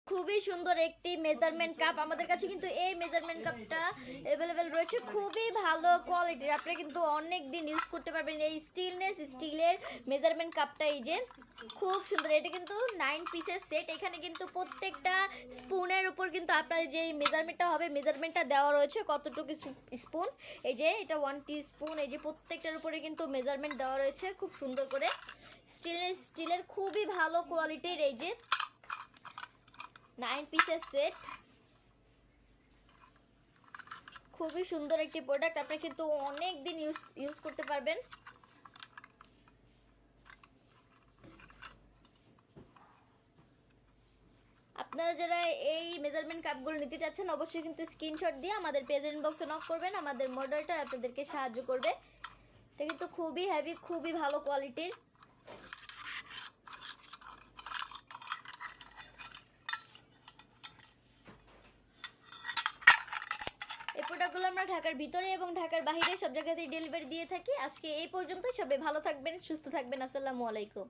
খুবই সুন্দর একটি মেজারমেন্ট কাপ। আমাদের কাছে কিন্তু এই মেজারমেন্ট কাপটা অ্যাভেলেবেল রয়েছে, খুবই ভালো কোয়ালিটির। আপনি কিন্তু অনেক দিন ইউজ করতে পারবেন এই স্টিলের মেজারমেন্ট কাপটা। এই যে খুব সুন্দর, এটা কিন্তু 9 পিসের সেট। এখানে কিন্তু প্রত্যেকটা স্পুনের উপর কিন্তু আপনার যে মেজারমেন্টটা হবে, মেজারমেন্টটা দেওয়া রয়েছে কতটুকু স্পুন। এই যে এটা 1 টিস্পুন। এই যে প্রত্যেকটার উপরে কিন্তু মেজারমেন্ট দেওয়া রয়েছে খুব সুন্দর করে। স্টিলের খুবই ভালো কোয়ালিটির এই যে 9 পিসের সেট, খুবই সুন্দর একটি প্রোডাক্ট। আপনি কিন্তু অনেক দিন ইউজ করতে পারবেন। আপনারা যারা এই মেজারমেন্ট কাপগুলো নিতে চাচ্ছেন অবশ্যই কিন্তু স্ক্রিনশট দিয়ে আমাদের পেজ ইনবক্সে নক করবেন, আমাদের মডেলটা আপনাদেরকে সাহায্য করবে। এটা কিন্তু খুবই হেভি, খুবই ভালো কোয়ালিটির। এই প্রোডাক্টগুলো আমরা ঢাকার ভিতরে এবং ঢাকার বাইরে সব জায়গাতেই ডেলিভারি দিয়ে থাকি। আজকে এই পর্যন্তই। সবাই ভালো থাকবেন, সুস্থ থাকবেন। আসসালামু আলাইকুম।